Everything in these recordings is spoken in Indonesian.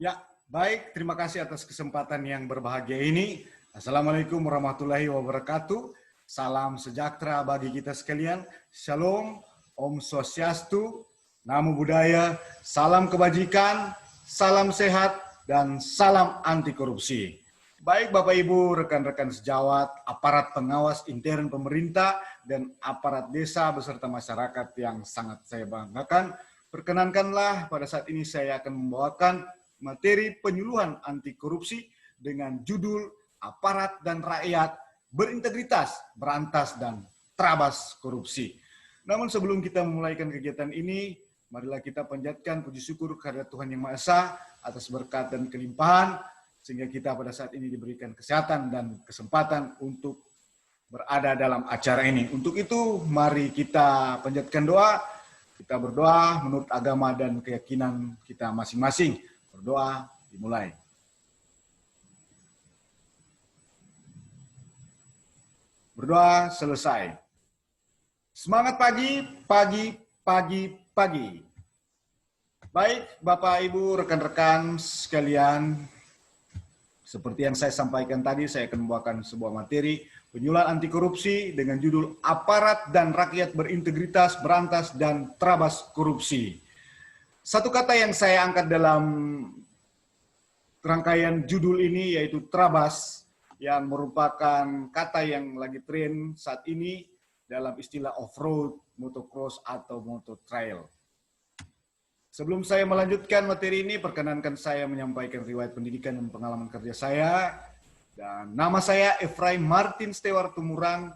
Ya, baik. Terima kasih atas kesempatan yang berbahagia ini. Assalamualaikum warahmatullahi wabarakatuh. Salam sejahtera bagi kita sekalian. Shalom, Om Swastiastu, Namo Buddhaya, salam kebajikan, salam sehat, dan salam anti korupsi. Baik Bapak Ibu, rekan-rekan sejawat, aparat pengawas intern pemerintah, dan aparat desa beserta masyarakat yang sangat saya banggakan, perkenankanlah pada saat ini saya akan membawakan materi penyuluhan anti korupsi dengan judul Aparat dan Rakyat Berintegritas, Berantas, dan Terabas Korupsi. Namun sebelum kita memulaikan kegiatan ini, marilah kita panjatkan puji syukur kepada Tuhan Yang Maha Esa atas berkat dan kelimpahan, sehingga kita pada saat ini diberikan kesehatan dan kesempatan untuk berada dalam acara ini. Untuk itu, mari kita panjatkan doa. Kita berdoa menurut agama dan keyakinan kita masing-masing. Berdoa dimulai. Berdoa selesai. Semangat pagi, pagi, pagi, pagi. Baik, Bapak, Ibu, rekan-rekan sekalian, seperti yang saya sampaikan tadi, saya akan membawakan sebuah materi penyuluhan anti korupsi dengan judul Aparat dan Rakyat Berintegritas, Berantas, dan Terabas Korupsi. Satu kata yang saya angkat dalam rangkaian judul ini yaitu terabas, yang merupakan kata yang lagi tren saat ini dalam istilah off-road, motocross, atau motor trail. Sebelum saya melanjutkan materi ini, perkenankan saya menyampaikan riwayat pendidikan dan pengalaman kerja saya. Dan nama saya Efraim Martin Stewart Tumurang,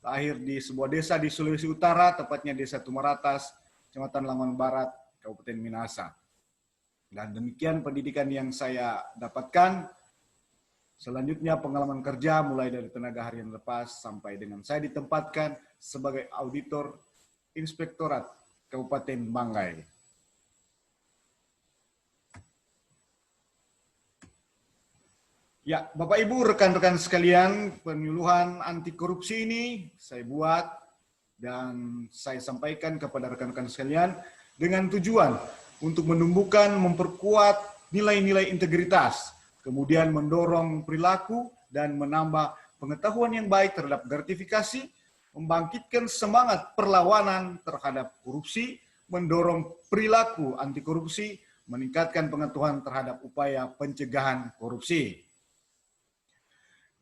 lahir di sebuah desa di Sulawesi Utara, tepatnya Desa Tumaratas, Kecamatan Lamongan Barat, Kabupaten Minahasa. Dan demikian pendidikan yang saya dapatkan. Selanjutnya pengalaman kerja mulai dari tenaga harian lepas sampai dengan saya ditempatkan sebagai auditor Inspektorat Kabupaten Banggai. Ya, Bapak Ibu, rekan-rekan sekalian, penyuluhan anti korupsi ini saya buat dan saya sampaikan kepada rekan-rekan sekalian dengan tujuan untuk menumbuhkan, memperkuat nilai-nilai integritas, kemudian mendorong perilaku dan menambah pengetahuan yang baik terhadap gratifikasi, membangkitkan semangat perlawanan terhadap korupsi, mendorong perilaku anti korupsi, meningkatkan pengetahuan terhadap upaya pencegahan korupsi.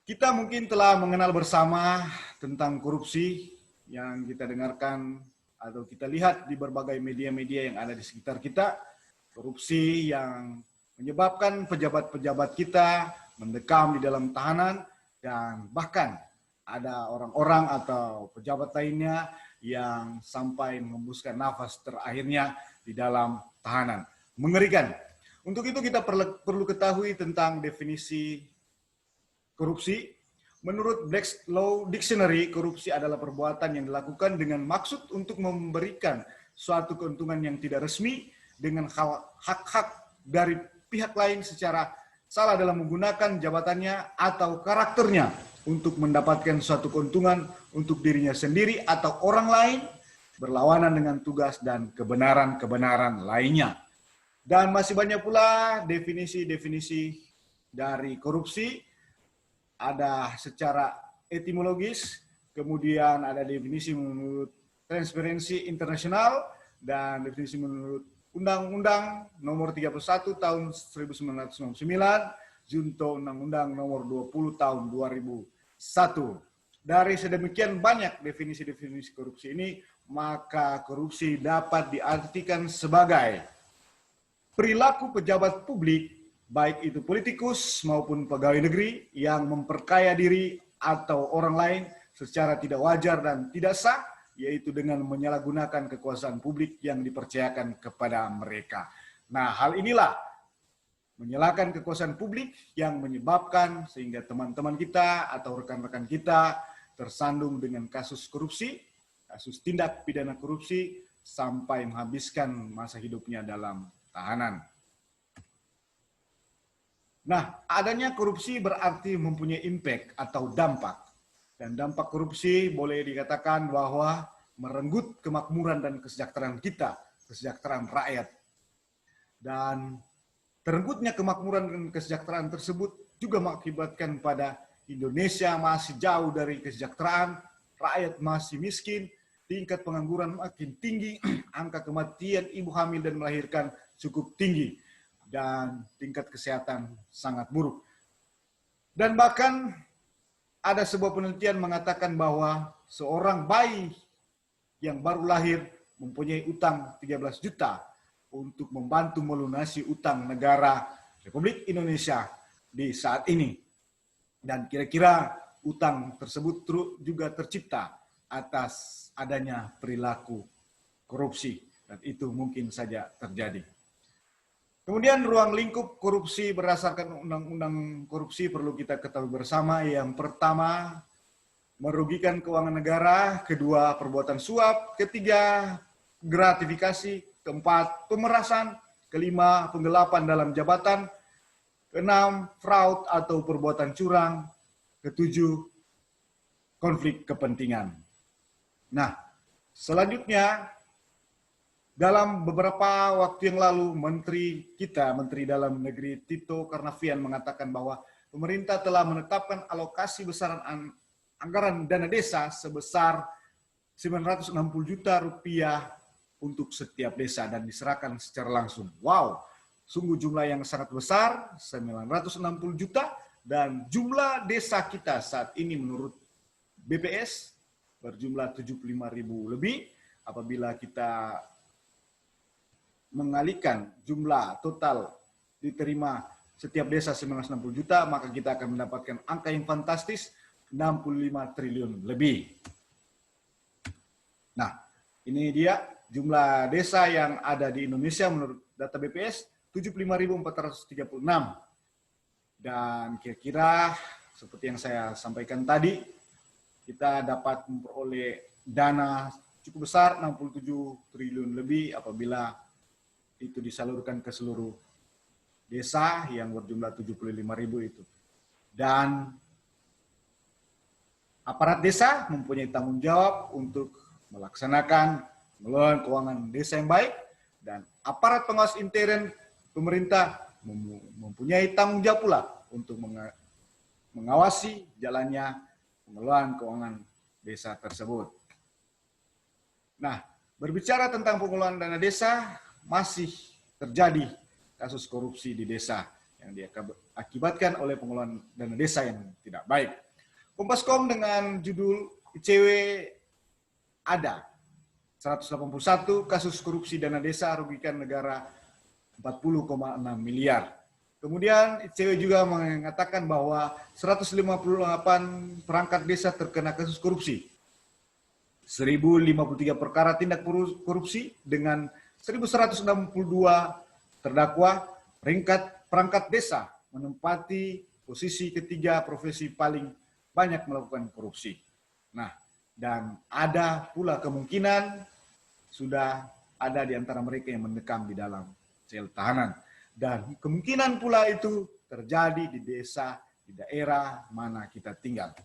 Kita mungkin telah mengenal bersama tentang korupsi yang kita dengarkan atau kita lihat di berbagai media-media yang ada di sekitar kita. Korupsi yang menyebabkan pejabat-pejabat kita mendekam di dalam tahanan dan bahkan ada orang-orang atau pejabat lainnya yang sampai mengembuskan nafas terakhirnya di dalam tahanan. Mengerikan. Untuk itu kita perlu ketahui tentang definisi korupsi. Menurut Black's Law Dictionary, korupsi adalah perbuatan yang dilakukan dengan maksud untuk memberikan suatu keuntungan yang tidak resmi dengan hak-hak dari pihak lain secara salah dalam menggunakan jabatannya atau karakternya untuk mendapatkan suatu keuntungan untuk dirinya sendiri atau orang lain, berlawanan dengan tugas dan kebenaran-kebenaran lainnya. Dan masih banyak pula definisi-definisi dari korupsi. Ada secara etimologis, kemudian ada definisi menurut Transparency International, dan definisi menurut Undang-Undang Nomor 31 Tahun 1999, Junto Undang-Undang Nomor 20 Tahun 2001. Dari sedemikian banyak definisi-definisi korupsi ini, maka korupsi dapat diartikan sebagai perilaku pejabat publik, baik itu politikus maupun pegawai negeri yang memperkaya diri atau orang lain secara tidak wajar dan tidak sah, yaitu dengan menyalahgunakan kekuasaan publik yang dipercayakan kepada mereka. Nah, hal inilah menyalahkan kekuasaan publik yang menyebabkan sehingga teman-teman kita atau rekan-rekan kita tersandung dengan kasus korupsi, kasus tindak pidana korupsi, sampai menghabiskan masa hidupnya dalam tahanan. Nah, adanya korupsi berarti mempunyai impact atau dampak. Dan dampak korupsi boleh dikatakan bahwa merenggut kemakmuran dan kesejahteraan kita, kesejahteraan rakyat. Dan Terengkutnya kemakmuran dan kesejahteraan tersebut juga mengakibatkan pada Indonesia masih jauh dari kesejahteraan, rakyat masih miskin, tingkat pengangguran makin tinggi, angka kematian ibu hamil dan melahirkan cukup tinggi, dan tingkat kesehatan sangat buruk. Dan bahkan ada sebuah penelitian mengatakan bahwa seorang bayi yang baru lahir mempunyai utang 13 juta untuk membantu melunasi utang negara Republik Indonesia di saat ini. Dan kira-kira utang tersebut juga tercipta atas adanya perilaku korupsi, dan itu mungkin saja terjadi. Kemudian ruang lingkup korupsi berdasarkan undang-undang korupsi perlu kita ketahui bersama. Yang pertama, merugikan keuangan negara, kedua, perbuatan suap, ketiga, gratifikasi, keempat, pemerasan, kelima, penggelapan dalam jabatan, keenam, fraud atau perbuatan curang, ketujuh, konflik kepentingan. Nah, selanjutnya, dalam beberapa waktu yang lalu, Menteri Dalam Negeri Tito Karnavian mengatakan bahwa pemerintah telah menetapkan alokasi besaran anggaran dana desa sebesar 960 juta rupiah untuk setiap desa dan diserahkan secara langsung. Wow, sungguh jumlah yang sangat besar, 960 juta, dan jumlah desa kita saat ini menurut BPS berjumlah 75.000 lebih. Apabila kita mengalihkan jumlah total diterima setiap desa 960 juta, maka kita akan mendapatkan angka yang fantastis, 65 triliun lebih. Nah, ini dia jumlah desa yang ada di Indonesia menurut data BPS, 75.436. Dan kira-kira seperti yang saya sampaikan tadi, kita dapat memperoleh dana cukup besar, 67 triliun lebih apabila itu disalurkan ke seluruh desa yang berjumlah 75.000 itu. Dan aparat desa mempunyai tanggung jawab untuk melaksanakan pengelolaan keuangan desa yang baik, dan aparat pengawas intern pemerintah mempunyai tanggung jawab pula untuk mengawasi jalannya pengelolaan keuangan desa tersebut. Nah, berbicara tentang pengelolaan dana desa, masih terjadi kasus korupsi di desa yang diakibatkan oleh pengelolaan dana desa yang tidak baik. Kompas.com dengan judul ICW ada 181 kasus korupsi dana desa rugikan negara 40,6 miliar. Kemudian ICW juga mengatakan bahwa 158 perangkat desa terkena kasus korupsi. 1.053 perkara tindak korupsi dengan 1.162 terdakwa. Perangkat desa menempati posisi ketiga profesi paling banyak melakukan korupsi. Nah, dan ada pula kemungkinan sudah ada di antara mereka yang mendekam di dalam sel tahanan. Dan kemungkinan pula itu terjadi di desa, di daerah mana kita tinggal.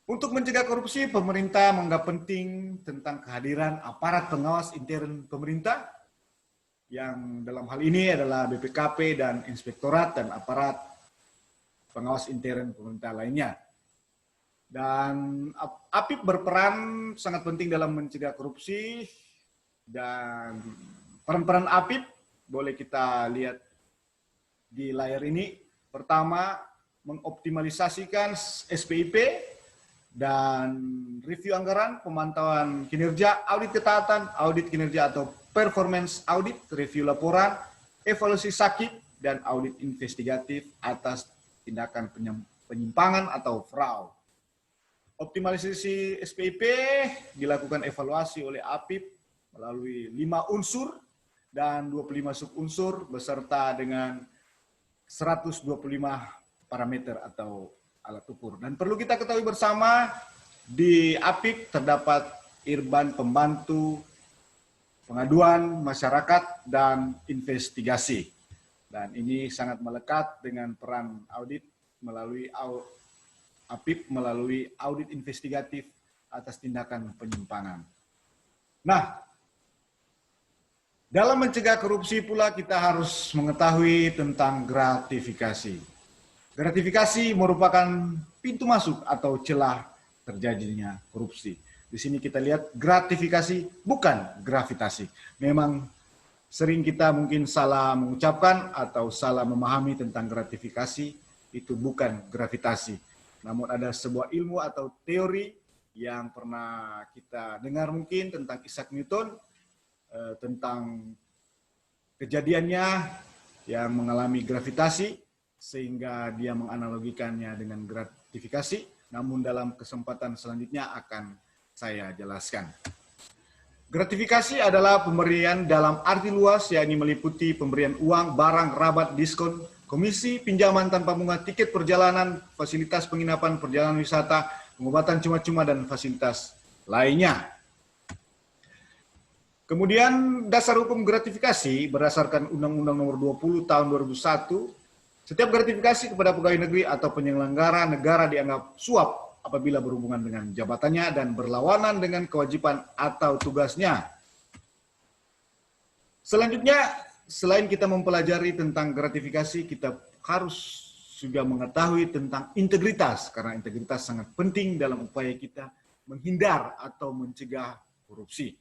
Untuk mencegah korupsi, pemerintah menganggap penting tentang kehadiran aparat pengawas intern pemerintah, yang dalam hal ini adalah BPKP dan Inspektorat dan aparat pengawas intern pemerintah lainnya. Dan APIP berperan sangat penting dalam mencegah korupsi, dan peran-peran APIP boleh kita lihat di layar ini. Pertama, mengoptimalisasikan SPIP dan review anggaran, pemantauan kinerja, audit ketaatan, audit kinerja atau performance audit, review laporan, evaluasi sakit, dan audit investigatif atas tindakan penyimpangan atau fraud. Optimalisasi SPIP dilakukan evaluasi oleh APIP melalui 5 unsur dan 25 subunsur beserta dengan 125 parameter atau alat ukur. Dan perlu kita ketahui bersama, di APIP terdapat Irban Pembantu Pengaduan Masyarakat dan Investigasi. Dan ini sangat melekat dengan peran audit melalui APIP melalui audit investigatif atas tindakan penyimpangan. Nah, Dalam mencegah korupsi pula kita harus mengetahui tentang gratifikasi. Gratifikasi merupakan pintu masuk atau celah terjadinya korupsi. Di sini kita lihat gratifikasi bukan gravitasi. Memang sering kita mungkin salah mengucapkan atau salah memahami tentang gratifikasi, itu bukan gravitasi. Namun ada sebuah ilmu atau teori yang pernah kita dengar mungkin tentang Isaac Newton, tentang kejadiannya yang mengalami gravitasi, sehingga dia menganalogikannya dengan gratifikasi, namun dalam kesempatan selanjutnya akan saya jelaskan. Gratifikasi adalah pemberian dalam arti luas, yakni meliputi pemberian uang, barang, rabat, diskon, komisi, pinjaman tanpa bunga, tiket perjalanan, fasilitas penginapan, perjalanan wisata, pengobatan cuma-cuma, dan fasilitas lainnya. Kemudian dasar hukum gratifikasi berdasarkan Undang-Undang Nomor 20 Tahun 2001, setiap gratifikasi kepada pegawai negeri atau penyelenggara negara dianggap suap apabila berhubungan dengan jabatannya dan berlawanan dengan kewajiban atau tugasnya. Selanjutnya, selain kita mempelajari tentang gratifikasi, kita harus juga mengetahui tentang integritas, karena integritas sangat penting dalam upaya kita menghindar atau mencegah korupsi.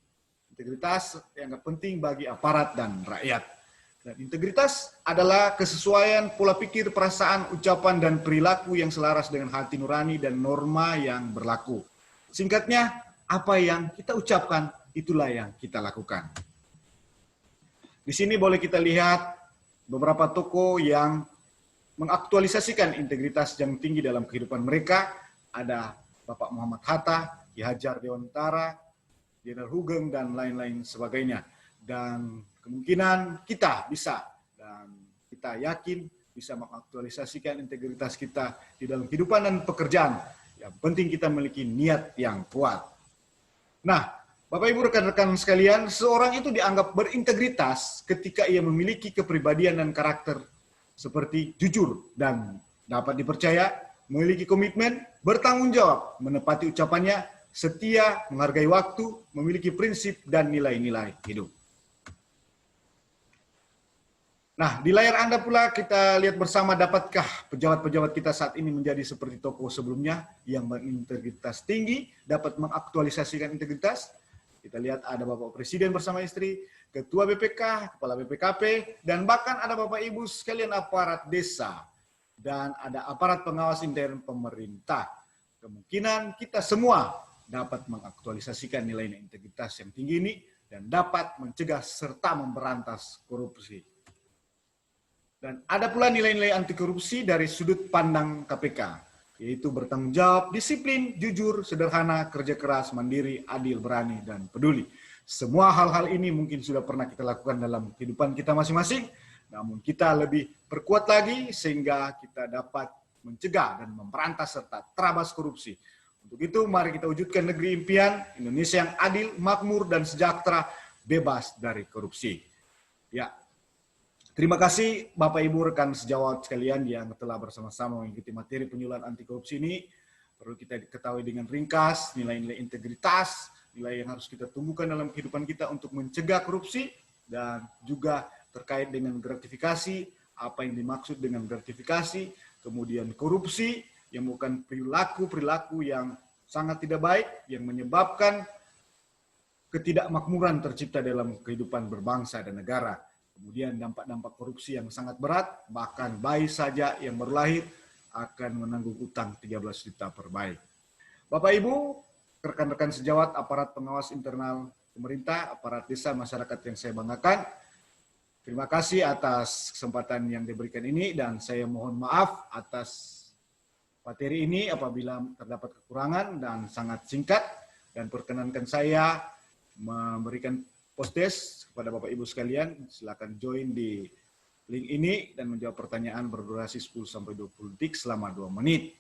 Integritas dianggap penting bagi aparat dan rakyat. Dan integritas adalah kesesuaian pola pikir, perasaan, ucapan, dan perilaku yang selaras dengan hati nurani dan norma yang berlaku. Singkatnya, apa yang kita ucapkan, itulah yang kita lakukan. Di sini boleh kita lihat beberapa tokoh yang mengaktualisasikan integritas yang tinggi dalam kehidupan mereka. Ada Bapak Muhammad Hatta, Ki Hajar Dewantara, Jenderal Hugeng, dan lain-lain sebagainya. Dan kemungkinan kita bisa, dan kita yakin bisa mengaktualisasikan integritas kita di dalam kehidupan dan pekerjaan. Yang penting kita memiliki niat yang kuat. Nah, Bapak Ibu rekan-rekan sekalian, seorang itu dianggap berintegritas ketika ia memiliki kepribadian dan karakter seperti jujur dan dapat dipercaya, memiliki komitmen, bertanggung jawab, menepati ucapannya, setia, menghargai waktu, memiliki prinsip dan nilai-nilai hidup. Nah, di layar Anda pula kita lihat bersama, dapatkah pejabat-pejabat kita saat ini menjadi seperti tokoh sebelumnya yang berintegritas tinggi, dapat mengaktualisasikan integritas? Kita lihat ada Bapak Presiden bersama istri, Ketua BPK, Kepala BPKP, dan bahkan ada Bapak Ibu sekalian aparat desa, dan ada aparat pengawas intern pemerintah. Kemungkinan kita semua dapat mengaktualisasikan nilai integritas yang tinggi ini dan dapat mencegah serta memberantas korupsi. Dan ada pula nilai-nilai anti korupsi dari sudut pandang KPK, yaitu bertanggung jawab, disiplin, jujur, sederhana, kerja keras, mandiri, adil, berani, dan peduli. Semua hal-hal ini mungkin sudah pernah kita lakukan dalam kehidupan kita masing-masing, namun kita lebih perkuat lagi sehingga kita dapat mencegah dan memberantas serta terabas korupsi. Untuk itu, mari kita wujudkan negeri impian, Indonesia yang adil, makmur, dan sejahtera, bebas dari korupsi. Ya, terima kasih Bapak Ibu rekan sejawat sekalian yang telah bersama-sama mengikuti materi penyuluhan anti korupsi ini. Perlu kita ketahui dengan ringkas, nilai-nilai integritas, nilai yang harus kita tumbuhkan dalam kehidupan kita untuk mencegah korupsi, dan juga terkait dengan gratifikasi, apa yang dimaksud dengan gratifikasi, kemudian korupsi, yang bukan perilaku-perilaku yang sangat tidak baik, yang menyebabkan ketidakmakmuran tercipta dalam kehidupan berbangsa dan negara. Kemudian dampak-dampak korupsi yang sangat berat, bahkan bayi saja yang baru lahir akan menanggung utang 13 juta per bayi. Bapak Ibu, rekan-rekan sejawat, aparat pengawas internal pemerintah, aparat desa, masyarakat yang saya banggakan, terima kasih atas kesempatan yang diberikan ini, dan saya mohon maaf atas materi ini apabila terdapat kekurangan dan sangat singkat, dan perkenankan saya memberikan post-test kepada Bapak Ibu sekalian. Silakan join di link ini dan menjawab pertanyaan berdurasi 10-20 detik selama 2 menit.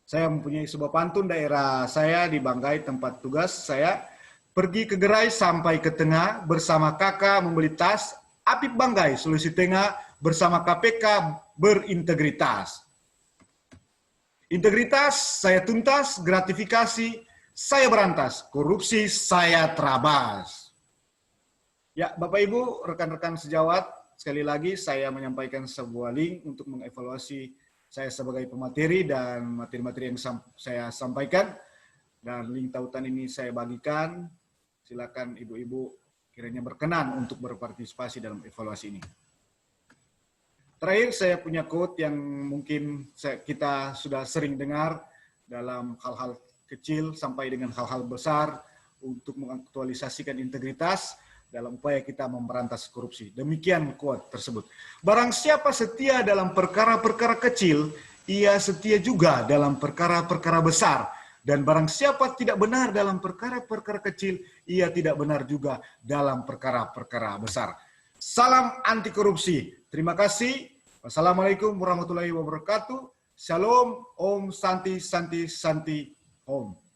Saya mempunyai sebuah pantun daerah saya di Banggai, tempat tugas saya. Pergi ke gerai sampai ke tengah, bersama kakak membeli tas, Apip Banggai, Sulawesi Tengah, bersama KPK berintegritas. Integritas saya tuntas, gratifikasi saya berantas, korupsi saya terabas. Ya, Bapak Ibu, rekan-rekan sejawat, sekali lagi saya menyampaikan sebuah link untuk mengevaluasi saya sebagai pemateri dan materi-materi yang saya sampaikan. Dan link tautan ini saya bagikan. Silakan Ibu-Ibu kiranya berkenan untuk berpartisipasi dalam evaluasi ini. Terakhir, saya punya quote yang mungkin kita sudah sering dengar dalam hal-hal kecil sampai dengan hal-hal besar untuk mengaktualisasikan integritas dalam upaya kita memberantas korupsi. Demikian quote tersebut. Barang siapa setia dalam perkara-perkara kecil, ia setia juga dalam perkara-perkara besar. Dan barang siapa tidak benar dalam perkara-perkara kecil, ia tidak benar juga dalam perkara-perkara besar. Salam anti korupsi. Terima kasih. Wassalamualaikum warahmatullahi wabarakatuh. Shalom, Om Santi Santi Santi Om.